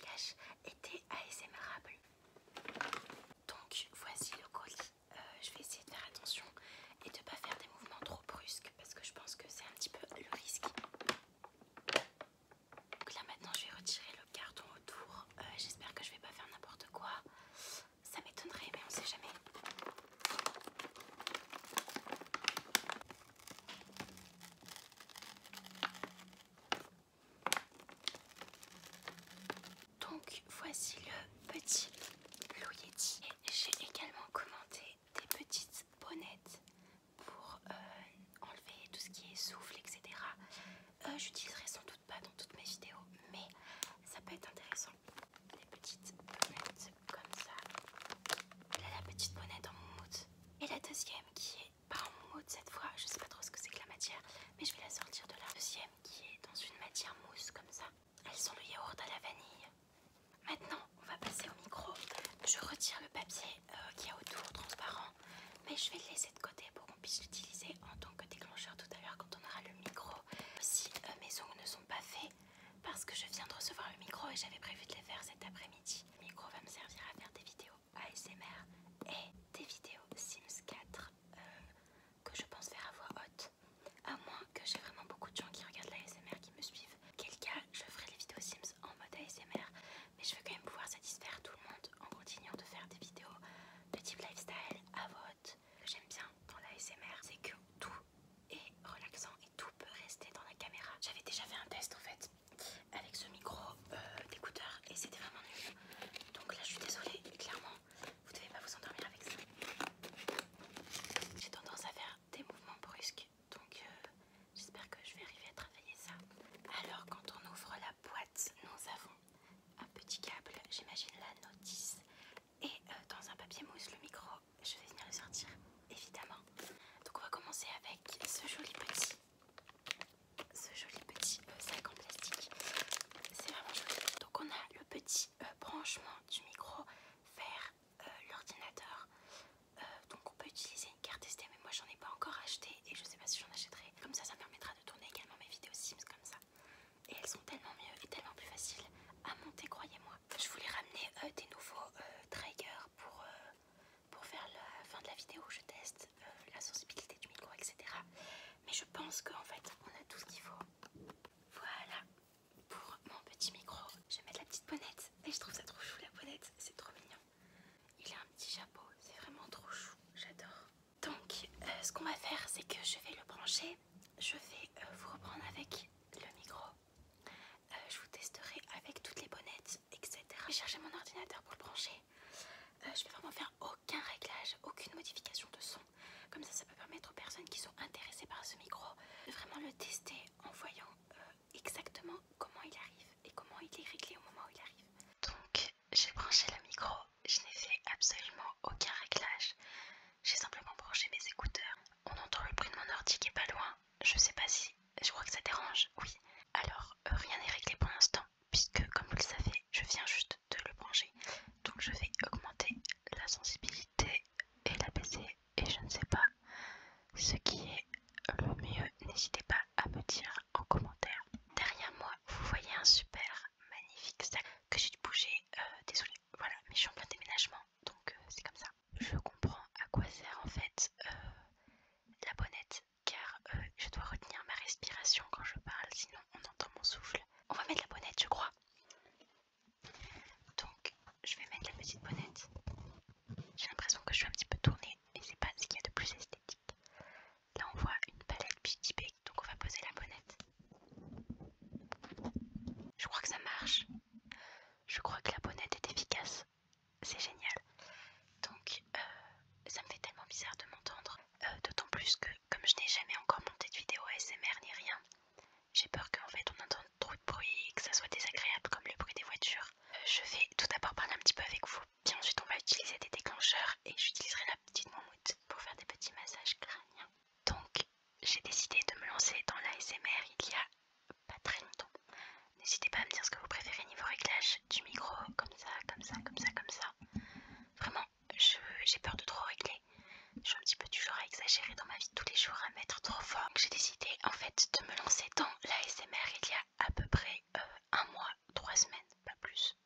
cache était ASMRable. Donc voici le colis. Je vais essayer de faire attention et de ne pas faire des mouvements trop brusques parce que je pense que c'est un petit peu le risque. Donc là maintenant je vais retirer le carton autour. J'espère que je vais pas faire n'importe quoi. Ça m'étonnerait mais on sait jamais. Donc voici le petit Blue Yeti. Et j'ai également commandé des petites bonnettes pour enlever tout ce qui est souffle, etc. J'utiliserai sans doute pas dans toutes mes vidéos, mais ça peut être intéressant. Des petites bonnettes comme ça. Là la petite bonnette en moumoute. Et la deuxième qui est pas en moumoute cette fois, je sais pas trop ce que c'est que la matière, mais je vais la sortir de la deuxième qui est dans une matière mousse comme ça. Elles sont le yaourt à la vanille. Maintenant on va passer au micro. Je retire le papier qui est autour transparent, mais je vais le laisser de côté pour qu'on puisse l'utiliser en tant que déclencheur tout à l'heure quand on aura le micro. Si mes ongles ne sont pas faits, parce que je viens de recevoir le micro et j'avais prévu de les faire cet après-midi. Le micro va me servir à faire des vidéos ASMR et des vidéos Sims 4 que je pense faire à voix haute, à moins que j'ai vraiment beaucoup de gens qui regardent l'ASMR qui me suivent. Quel cas je ferai les vidéos Sims en mode ASMR, mais je veux quand même pouvoir satisfaire tout le monde en continuant de faire des vidéos de type lifestyle à voix haute. Ce que j'aime bien dans l'ASMR, c'est que tout est relaxant et tout peut rester dans la caméra. J'avais déjà fait un test en fait avec ce micro d'écouteur et c'était vraiment nul. Donc là je suis désolée, clairement vous devez pas vous endormir avec ça. J'ai tendance à faire des mouvements brusques, donc j'espère que je vais arriver à travailler ça. Alors quand on ouvre la boîte, nous avons un petit câble, j'imagine la notice, et dans un papier mousse le micro. Je vais venir le sortir évidemment. Donc on va commencer avec ce joli petit sac en plastique. C'est vraiment joli. Donc on a le petit branchement du micro vers l'ordinateur. Donc on peut utiliser une carte SD, mais moi j'en ai pas encore acheté et je sais pas si j'en achèterai. Comme ça, ça me permettra de tourner également mes vidéos Sims comme ça. Et elles sont tellement mieux et tellement plus faciles à monter, croyez-moi. Je voulais ramener des nouveaux triggers pour faire la fin de la vidéo où je teste la sensibilité du micro, etc. Mais je pense qu'en fait on a tout ce qu'il faut. Voilà pour mon petit micro. Je vais mettre la petite bonnette et je trouve ça trop chou la bonnette, c'est trop mignon. Il a un petit chapeau, c'est vraiment trop chou, j'adore. Donc ce qu'on va faire, c'est que je vais le brancher. Je vais vous reprendre avec le micro. Je vous testerai avec toutes les bonnettes, etc. Je vais chercher mon ordinateur pour le brancher. Je vais vraiment faire aucun réglage, aucune modification de son. Comme ça peut permettre aux personnes qui sont intéressées par ce micro de vraiment le tester en voyant exactement comment il arrive et comment il est réglé au moment où il arrive. Donc j'ai branché le micro, je n'ai fait absolument aucun réglage. J'ai simplement branché mes écouteurs. On entend le bruit de mon ordi qui est pas loin. Je sais pas si, je crois que ça dérange, oui. Alors rien n'est réglé pour l'instant puisque comme vous le savez, je viens juste de le brancher. Donc je vais augmenter la sensibilité et la baisser et je ne sais pas ce qui est le mieux. N'hésitez pas à me dire en commentaire. Derrière moi, vous voyez un super magnifique sac que j'ai dû bouger. Désolée, voilà, mais je suis en plein déménagement, donc c'est comme ça. Je comprends à quoi sert en fait la bonnette, car je dois retenir ma respiration quand je parle, sinon on entend mon souffle. On va mettre la bonnette, je crois. Donc, je vais mettre la petite bonnette. J'ai l'impression que je suis un petit peu tournée, et c'est pas ce qu'il y a de plus esthétique. Là, on voit une palette Beauty Bag, donc on va poser la bonnette. Je crois que ça marche. Je crois que la bonnette est efficace. C'est génial. Donc, ça me fait tellement bizarre de m'entendre. D'autant plus que, comme je n'ai jamais encore monté de vidéo ASMR ni rien, j'ai peur qu'en fait on entende trop de bruit et que ça soit désagréable comme le bruit des voitures. Je vais tout d'abord parler un petit peu avec vous, puis ensuite on va utiliser des déclencheurs et j'utiliserai la petite moumoute pour faire des petits massages crâniens. Donc j'ai décidé de me lancer dans l'ASMR il y a pas très longtemps. N'hésitez pas à me dire ce que vous préférez niveau réglage du micro, comme ça, comme ça, comme ça, comme ça. Vraiment, j'ai peur de trop régler. Je suis un petit peu du genre à exagérer dans ma vie de tous les jours, à mettre trop fort. J'ai décidé en fait de me lancer dans l'ASMR il y a à peu près un mois, 3 semaines, pas plus.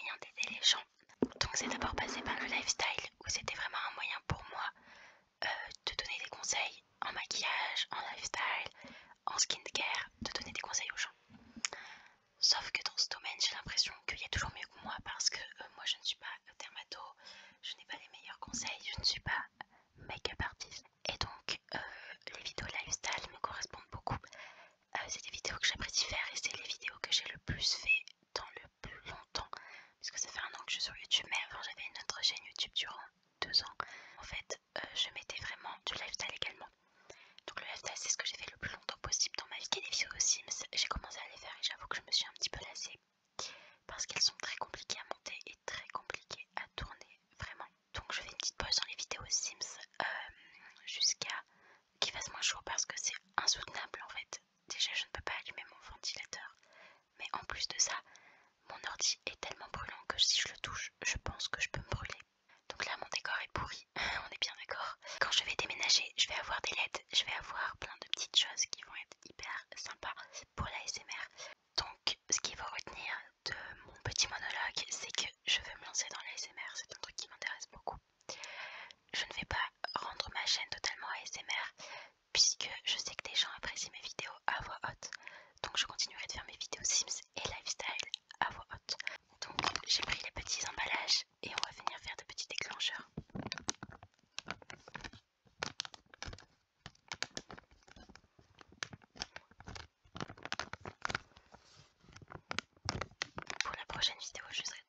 moyen d'aider les gens. Donc c'est d'abord passé par le lifestyle où c'était vraiment un moyen pour moi de donner des conseils en maquillage, en lifestyle, en skincare, de donner des conseils aux gens. Sauf que dans ce domaine, j'ai l'impression qu'il y a toujours mieux que moi parce que moi je ne suis pas dermato, je n'ai pas les meilleurs conseils, je ne suis pas make-up artist. Et donc les vidéos lifestyle me correspondent beaucoup. C'est des vidéos que j'apprécie faire et c'est les vidéos que j'ai le plus fait dans le plus longtemps. Parce que ça fait 1 an que je suis sur YouTube, mais avant j'avais une autre chaîne YouTube durant 2 ans. En fait, je mettais vraiment du lifestyle également. Donc le lifestyle c'est ce que j'ai fait le plus longtemps possible dans ma vie. Et les vidéos Sims, j'ai commencé à les faire et j'avoue que je me suis un petit peu lassée. Parce qu'elles sont très compliquées à monter et très compliquées à tourner, vraiment. Donc je fais une petite pause dans les vidéos Sims jusqu'à qu'il fasse moins chaud parce que c'est insoutenable en fait. Déjà je ne peux pas allumer mon ventilateur. Mais en plus de ça, mon ordi est tellement brûlant que si je le touche, je pense que je peux me brûler. Donc là mon décor est pourri, on est bien d'accord. Quand je vais déménager, je vais avoir des LED, je vais avoir plein de petites choses qui vont être hyper sympas pour l'ASMR. Donc ce qu'il faut retenir de mon petit monologue, c'est que je veux me lancer dans l'ASMR, c'est un truc qui m'intéresse beaucoup. Je ne vais pas rendre ma chaîne totalement ASMR puisque je sais que les gens apprécient mes vidéos à voix haute. Donc je continuerai de faire mes vidéos Sims et lifestyle à voix haute. Donc j'ai pris les petits emballages et on va venir faire des petits déclencheurs. Pour la prochaine vidéo, je serai